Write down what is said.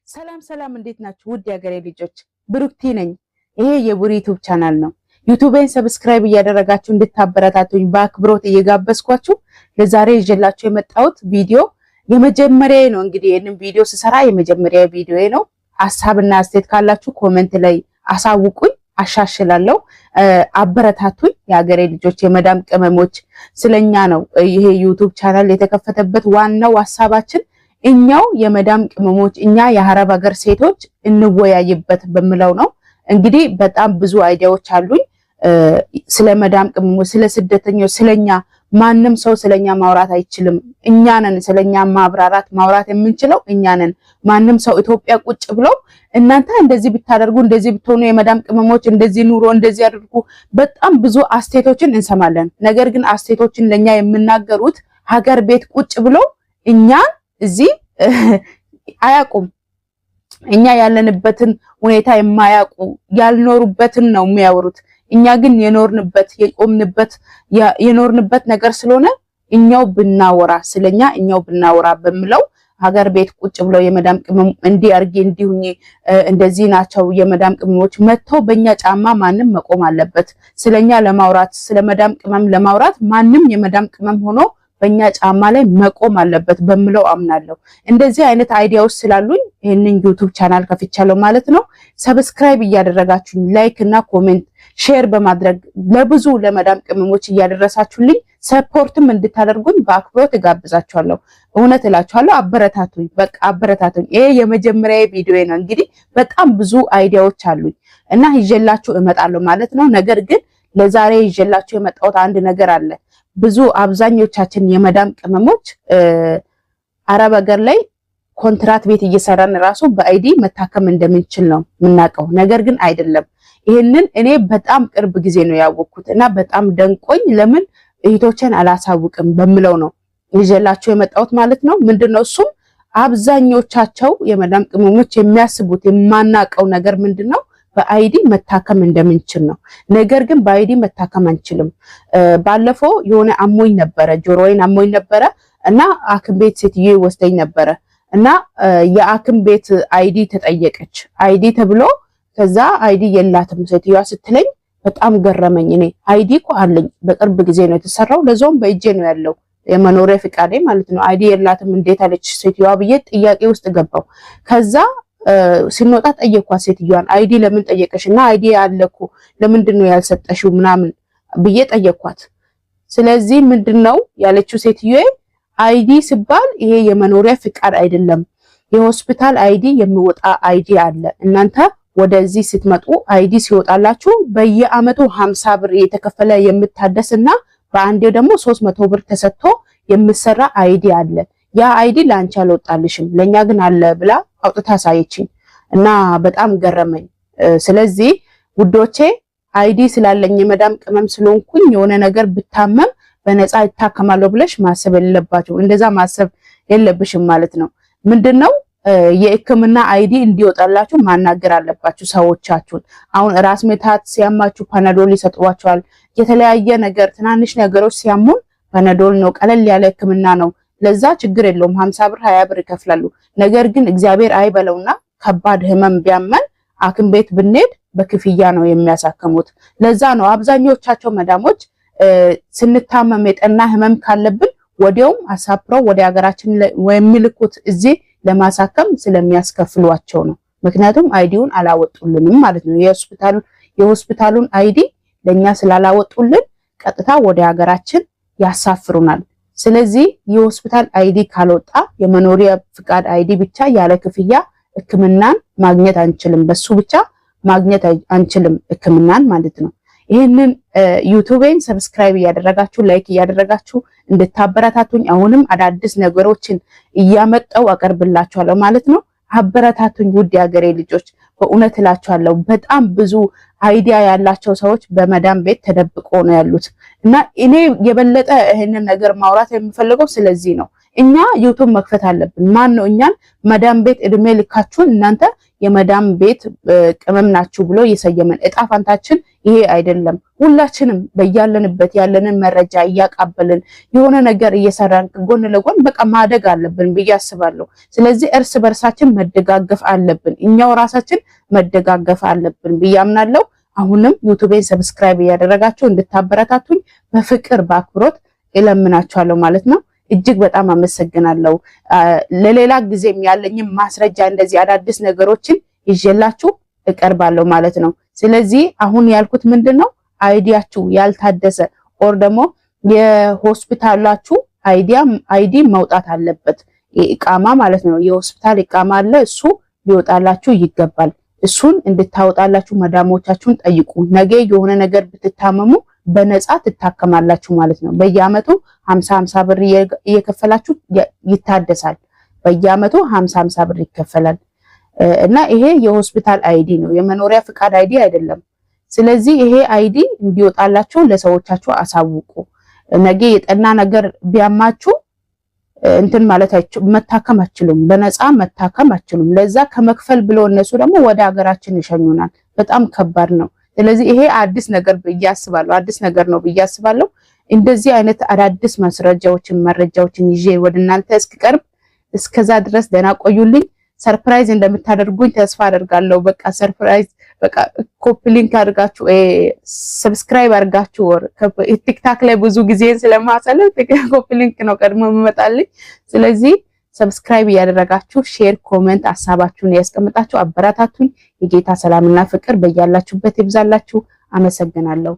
ሰላም ሰላም፣ እንዴት ናችሁ? ውድ የሀገሬ ልጆች ብሩክቲ ነኝ። ይሄ የቡሪ ዩቲዩብ ቻናል ነው። ዩቲዩብን ሰብስክራይብ እያደረጋችሁ እንድታበረታቱኝ በአክብሮት እየጋበዝኳችሁ ለዛሬ ይዤላችሁ የመጣሁት ቪዲዮ የመጀመሪያ ነው። እንግዲህ ይሄንን ቪዲዮ ስሰራ የመጀመሪያ ቪዲዮ ነው። ሐሳብና አስተያየት ካላችሁ ኮሜንት ላይ አሳውቁኝ፣ አሻሽላለሁ። አበረታቱኝ። የሀገሬ ልጆች፣ የመዳም ቅመሞች፣ ስለኛ ነው ይሄ ዩቲዩብ ቻናል የተከፈተበት ዋናው ሐሳባችን እኛው የመዳም ቅመሞች እኛ የአረብ ሀገር ሴቶች እንወያይበት በሚለው ነው። እንግዲህ በጣም ብዙ አይዲያዎች አሉኝ ስለ መዳም ቅመሞች፣ ስለ ስደተኞች፣ ስለኛ ማንም ሰው ስለኛ ማውራት አይችልም። እኛ ነን ስለኛ ማውራት የምንችለው እኛ ነን። ማንም ሰው ኢትዮጵያ ቁጭ ብለው እናንተ እንደዚህ ብታደርጉ፣ እንደዚህ ብትሆኑ፣ የመዳም ቅመሞች እንደዚህ ኑሮ፣ እንደዚህ አድርጉ፣ በጣም ብዙ አስተያየቶችን እንሰማለን። ነገር ግን አስተያየቶችን ለኛ የምናገሩት ሀገር ቤት ቁጭ ብለው እኛ እዚህ አያውቁም። እኛ ያለንበትን ሁኔታ የማያውቁ ያልኖሩበትን ነው የሚያወሩት። እኛ ግን የኖርንበት ነገር ስለሆነ እኛው ብናወራ ስለኛ እኛው ብናወራ በሚለው ሀገር ቤት ቁጭ ብለው የመዳም ቅመም እንዲህ አርጊ እንዲሁኝ እንደዚህ ናቸው የመዳም ቅመሞች መጥተው በእኛ ጫማ ማንም መቆም አለበት። ስለኛ ለማውራት ስለመዳም ቅመም ለማውራት ማንም የመዳም ቅመም ሆኖ በእኛ ጫማ ላይ መቆም አለበት በሚለው አምናለሁ። እንደዚህ አይነት አይዲያዎች ስላሉኝ ይሄንን ዩቲዩብ ቻናል ከፍቻለሁ ማለት ነው። ሰብስክራይብ እያደረጋችሁኝ ላይክ እና ኮሜንት ሼር በማድረግ ለብዙ ለመዳም ቅመሞች እያደረሳችሁልኝ ሰፖርትም እንድታደርጉኝ በአክብሮት እጋብዛችኋለሁ። እውነት እላችኋለሁ፣ አበረታቱኝ፣ በቃ አበረታቱኝ። ይሄ የመጀመሪያ ቪዲዮ ነው። እንግዲህ በጣም ብዙ አይዲያዎች አሉኝ እና ይዤላችሁ እመጣለሁ ማለት ነው። ነገር ግን ለዛሬ ይዤላችሁ የመጣሁት አንድ ነገር አለ። ብዙ አብዛኞቻችን የመዳም ቅመሞች አረብ ሀገር ላይ ኮንትራት ቤት እየሰራን ራሱ በአይዲ መታከም እንደምንችል ነው የምናውቀው። ነገር ግን አይደለም። ይሄንን እኔ በጣም ቅርብ ጊዜ ነው ያወቅኩት እና በጣም ደንቆኝ ለምን እህቶችን አላሳውቅም በሚለው ነው ይዤላችሁ የመጣሁት ማለት ነው። ምንድነው እሱም አብዛኞቻቸው የመዳም ቅመሞች የሚያስቡት የማናውቀው ነገር ምንድነው በአይዲ መታከም እንደምንችል ነው። ነገር ግን በአይዲ መታከም አንችልም። ባለፈው የሆነ አሞኝ ነበረ፣ ጆሮዬን አሞኝ ነበረ እና አክም ቤት ሴትዮ ወስደኝ ነበረ እና የአክም ቤት አይዲ ተጠየቀች። አይዲ ተብሎ ከዛ አይዲ የላትም ሴትዮዋ ስትለኝ በጣም ገረመኝ። እኔ አይዲ እኮ አለኝ፣ በቅርብ ጊዜ ነው የተሰራው፣ ለዛውም በእጄ ነው ያለው የመኖሪያ ፍቃዴ ማለት ነው። አይዲ የላትም እንዴት አለች ሴትዮዋ ብዬ ጥያቄ ውስጥ ገባው። ከዛ ሲኖጣ ጠየኳት ሴትዮዋን፣ አይዲ ለምን ጠየቀሽ? እና አይዲ ያለኩ ለምንድነው ያልሰጠሽው ምናምን ብዬ ጠየኳት። ስለዚህ ምንድነው ያለችው ሴትዮዬ፣ አይዲ ሲባል ይሄ የመኖሪያ ፍቃድ አይደለም፣ የሆስፒታል አይዲ የሚወጣ አይዲ አለ። እናንተ ወደዚህ ስትመጡ አይዲ ሲወጣላችሁ በየአመቱ 50 ብር የተከፈለ የምታደስና በአንዴው ደግሞ 300 ብር ተሰጥቶ የሚሰራ አይዲ አለ። ያ አይዲ ላንቺ አልወጣልሽም ለኛ ግን አለ ብላ አውጥታ ሳየችኝ እና በጣም ገረመኝ። ስለዚህ ውዶቼ አይዲ ስላለኝ የመዳም ቅመም ስለሆንኩኝ የሆነ ነገር ብታመም በነፃ ይታከማለሁ ብለሽ ማሰብ የለባችሁ። እንደዛ ማሰብ የለብሽም ማለት ነው። ምንድነው የሕክምና አይዲ እንዲወጣላችሁ ማናገር አለባችሁ ሰዎቻችሁን። አሁን ራስ ምታት ሲያማችሁ ፓናዶል ይሰጧችኋል። የተለያየ ነገር ትናንሽ ነገሮች ሲያሙን ፓናዶል ነው፣ ቀለል ያለ ሕክምና ነው። ለዛ ችግር የለውም 50 ብር 20 ብር ይከፍላሉ። ነገር ግን እግዚአብሔር አይበለውና ከባድ ህመም ቢያመን አክም ቤት ብንሄድ በክፍያ ነው የሚያሳክሙት። ለዛ ነው አብዛኞቻቸው መዳሞች ስንታመም የጠና ህመም ካለብን ወዲያውም አሳፕረው ወደ ሀገራችን የሚልኩት እዚህ ለማሳከም ስለሚያስከፍሏቸው ነው። ምክንያቱም አይዲውን አላወጡልንም ማለት ነው። የሆስፒታሉን አይዲ ለኛ ስላላወጡልን ቀጥታ ወደ ሀገራችን ያሳፍሩናል። ስለዚህ የሆስፒታል አይዲ ካልወጣ የመኖሪያ ፍቃድ አይዲ ብቻ ያለ ክፍያ ህክምናን ማግኘት አንችልም። በሱ ብቻ ማግኘት አንችልም ህክምናን ማለት ነው። ይሄንን ዩቲዩብን ሰብስክራይብ እያደረጋችሁ ላይክ እያደረጋችሁ እንድታበረታቱኝ አሁንም አዳዲስ ነገሮችን እያመጣው አቀርብላችኋለሁ ማለት ነው። አበረታቱኝ ውድ የሀገሬ ልጆች፣ በእውነት እላችኋለሁ። በጣም ብዙ አይዲያ ያላቸው ሰዎች በመዳም ቤት ተደብቆ ነው ያሉት እና እኔ የበለጠ ይሄንን ነገር ማውራት የምፈልገው ስለዚህ ነው። እኛ ዩቲዩብ መክፈት አለብን። ማን ነው እኛን መዳም ቤት እድሜ ልካችሁን እናንተ የመዳም ቤት ቅመም ናችሁ ብሎ የሰየመን። እጣ ፋንታችን ይሄ አይደለም። ሁላችንም በያለንበት ያለንን መረጃ እያቃበልን የሆነ ነገር እየሰራን ጎን ለጎን በቃ ማደግ አለብን ብዬ አስባለሁ። ስለዚህ እርስ በርሳችን መደጋገፍ አለብን፣ እኛው ራሳችን መደጋገፍ አለብን ብዬ አምናለሁ። አሁንም ዩቲዩብን ሰብስክራይብ እያደረጋችሁ እንድታበረታቱኝ በፍቅር በአክብሮት እለምናችኋለሁ ማለት ነው። እጅግ በጣም አመሰግናለሁ። ለሌላ ጊዜም ያለኝም ማስረጃ እንደዚህ አዳዲስ ነገሮችን ይዤላችሁ እቀርባለሁ ማለት ነው። ስለዚህ አሁን ያልኩት ምንድነው አይዲያችሁ ያልታደሰ ኦር ደግሞ የሆስፒታላችሁ አይዲ መውጣት አለበት። ኢቃማ ማለት ነው። የሆስፒታል ኢቃማ አለ፣ እሱ ሊወጣላችሁ ይገባል። እሱን እንድታወጣላችሁ መዳሞቻችሁን ጠይቁ። ነገ የሆነ ነገር ብትታመሙ በነፃ ትታከማላችሁ ማለት ነው። በየአመቱ 50 ብር እየከፈላችሁ ይታደሳል። በየአመቱ 50 ብር ይከፈላል እና ይሄ የሆስፒታል አይዲ ነው፣ የመኖሪያ ፍቃድ አይዲ አይደለም። ስለዚህ ይሄ አይዲ እንዲወጣላችሁ ለሰዎቻችሁ አሳውቁ። ነገ የጠና ነገር ቢያማችሁ እንትን ማለት መታከም አትችሉም፣ በነፃ መታከም አትችሉም። ለዛ ከመክፈል ብሎ እነሱ ደግሞ ወደ ሀገራችን ይሸኙናል። በጣም ከባድ ነው። ስለዚህ ይሄ አዲስ ነገር ብያስባለሁ፣ አዲስ ነገር ነው ብያስባለሁ። እንደዚህ አይነት አዳዲስ መረጃዎችን ይዤ ወደ እናንተ እስክቀርብ እስከዛ ድረስ ደህና ቆዩልኝ። ሰርፕራይዝ እንደምታደርጉኝ ተስፋ አደርጋለሁ። በቃ ሰርፕራይዝ በቃ ኮፒ ሊንክ አድርጋችሁ ሰብስክራይብ አድርጋችሁ ቲክታክ ላይ ብዙ ጊዜ ስለማሳለፍ ኮፒ ሊንክ ነው ቀድሞ የሚመጣልኝ። ስለዚህ ሰብስክራይብ እያደረጋችሁ ሼር፣ ኮሜንት ሐሳባችሁን ያስቀምጣችሁ አበረታቱኝ። የጌታ ሰላምና ፍቅር በያላችሁበት ይብዛላችሁ። አመሰግናለሁ።